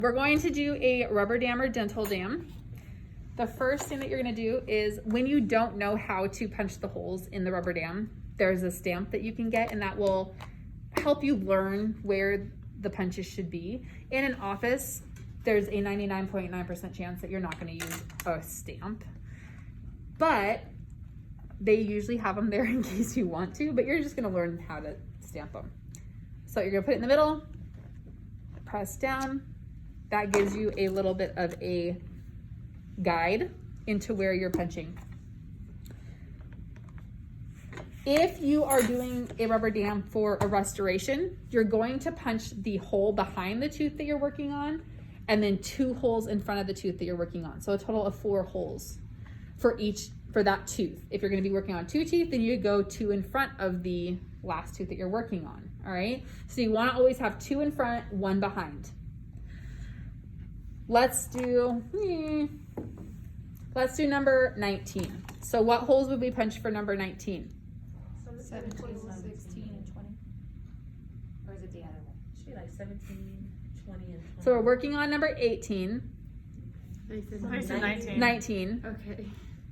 We're going to do a rubber dam or dental dam. The first thing that you're gonna do is when you don't know how to punch the holes in the rubber dam, there's a stamp that you can get and that will help you learn where the punches should be. In an office, there's a 99.9% chance that you're not gonna use a stamp, but they usually have them there in case you want to, but you're just gonna learn how to stamp them. So you're gonna put it in the middle, press down. That gives you a little bit of a guide into where you're punching. If you are doing a rubber dam for a restoration, you're going to punch the hole behind the tooth that you're working on and then 2 holes in front of the tooth that you're working on. So a total of 4 holes for that tooth. If you're gonna be working on 2 teeth, then you go 2 in front of the last tooth that you're working on, all right? So you wanna always have 2 in front, 1 behind. Let's do number 19. So what holes would we punch for number 19? 17, 16, and 20. Or is it the other one? Should be like 17, 20, and 20. So we're working on number 18. I said 19. 19. Okay.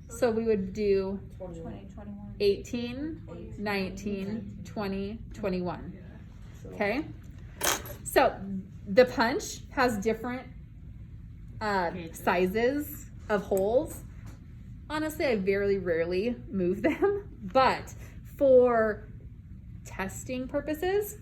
So we would do 20, 21. 18, 19, 20, 21. Okay? So the punch has different sizes of holes. Honestly, I very rarely move them, but for testing purposes,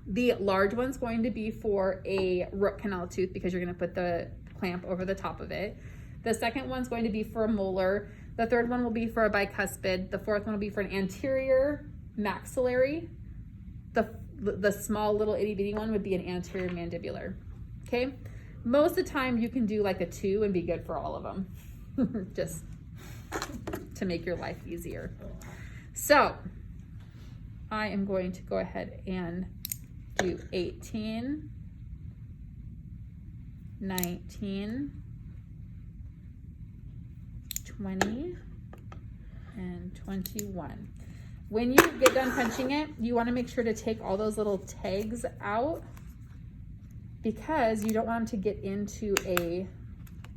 the large one's going to be for a root canal tooth because you're going to put the clamp over the top of it. The second one's going to be for a molar. The third one will be for a bicuspid. The fourth one will be for an anterior maxillary. The small little itty bitty one would be an anterior mandibular. Okay? Most of the time you can do like a 2 and be good for all of them. Just to make your life easier. So I am going to go ahead and do 18, 19, 20, and 21. When you get done punching it, you want to make sure to take all those little tags out because you don't want them to get into a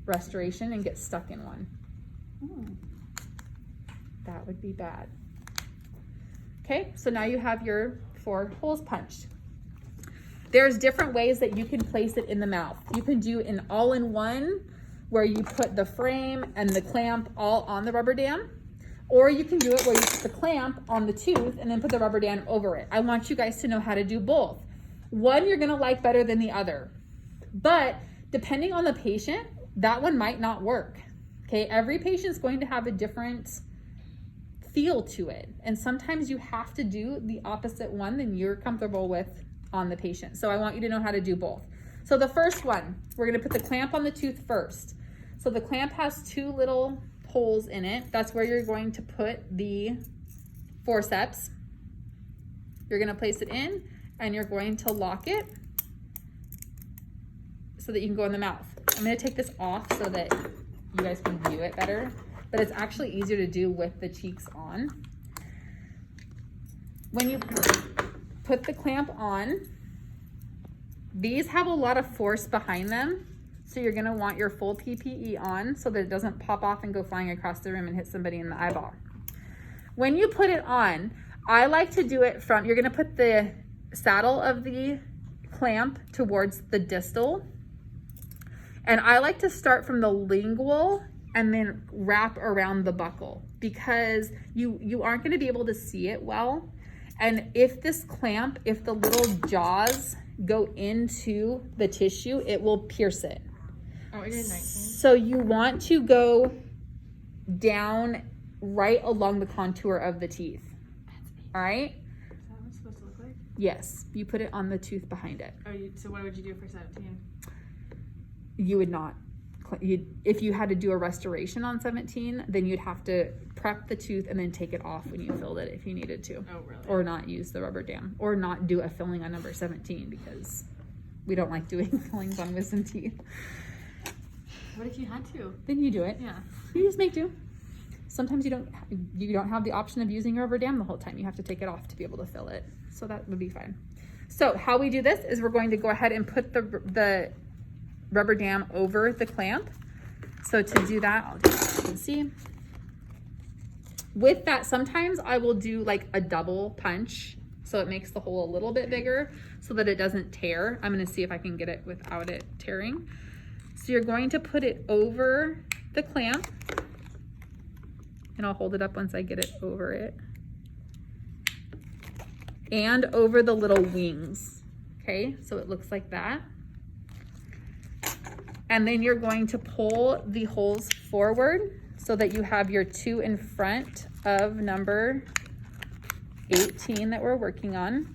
restoration and get stuck in one. That would be bad. Okay, so now you have your 4 holes punched. There's different ways that you can place it in the mouth. You can do an all-in-one where you put the frame and the clamp all on the rubber dam, or you can do it where you put the clamp on the tooth and then put the rubber dam over it. I want you guys to know how to do both. One you're gonna like better than the other, but depending on the patient, that one might not work. Okay, every patient's going to have a different feel to it, and sometimes you have to do the opposite one than you're comfortable with on the patient. So I want you to know how to do both. So the first one, we're gonna put the clamp on the tooth first. So the clamp has 2 little holes in it. That's where you're going to put the forceps. You're gonna place it in and you're going to lock it so that you can go in the mouth. I'm gonna take this off so that you guys can view it better, but it's actually easier to do with the cheeks on. When you put the clamp on, these have a lot of force behind them, so you're gonna want your full PPE on so that it doesn't pop off and go flying across the room and hit somebody in the eyeball. When you put it on, I like to do it from, you're gonna put the saddle of the clamp towards the distal, and I like to start from the lingual and then wrap around the buccal because you aren't gonna be able to see it well. And if this clamp, if the little jaws go into the tissue, it will pierce it. Oh, we did 19. So you want to go down right along the contour of the teeth. All right? Is that what it's supposed to look like? Yes, you put it on the tooth behind it. Oh, so what would you do for 17? You would not. If you had to do a restoration on 17, then you'd have to prep the tooth and then take it off when you filled it if you needed to. Oh, really? Or not use the rubber dam. Or not do a filling on number 17 because we don't like doing fillings on wisdom teeth. What if you had to? Then you do it. Yeah. You just make do. Sometimes you don't have the option of using a rubber dam the whole time. You have to take it off to be able to fill it. So that would be fine. So how we do this is we're going to go ahead and put the rubber dam over the clamp. So to do that, I'll do that so you can see. With that, sometimes I will do like a double punch, so it makes the hole a little bit bigger so that it doesn't tear. I'm gonna see if I can get it without it tearing. So you're going to put it over the clamp, and I'll hold it up once I get it over it, and over the little wings. Okay, so it looks like that. And then you're going to pull the holes forward so that you have your 2 in front of number 18 that we're working on.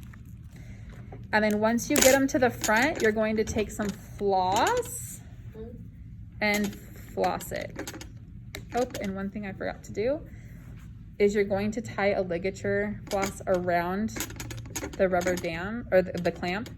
And then once you get them to the front, you're going to take some floss and floss it. Oh, and one thing I forgot to do is you're going to tie a ligature floss around the rubber dam or the clamp.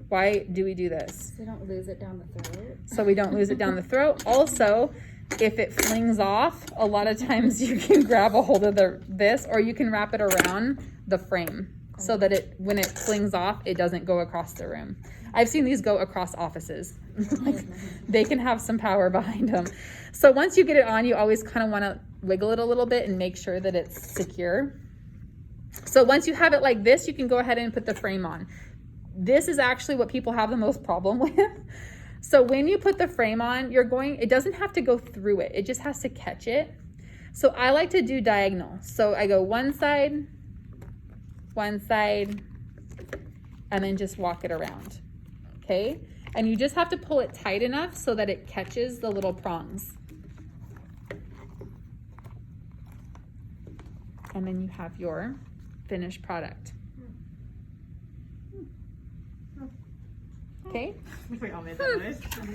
Why do we do this? So you don't lose it down the throat. So we don't lose it down the throat. Also, if it flings off, a lot of times you can grab a hold of this, or you can wrap it around the frame so that when it flings off, it doesn't go across the room. I've seen these go across offices. Like, they can have some power behind them. So once you get it on, you always kind of want to wiggle it a little bit and make sure that it's secure. So once you have it like this, you can go ahead and put the frame on. This is actually what people have the most problem with. So when you put the frame on, it doesn't have to go through it. It just has to catch it. So I like to do diagonal. So I go one side, and then just walk it around. Okay? And you just have to pull it tight enough so that it catches the little prongs. And then you have your finished product. Okay? We all made that noise.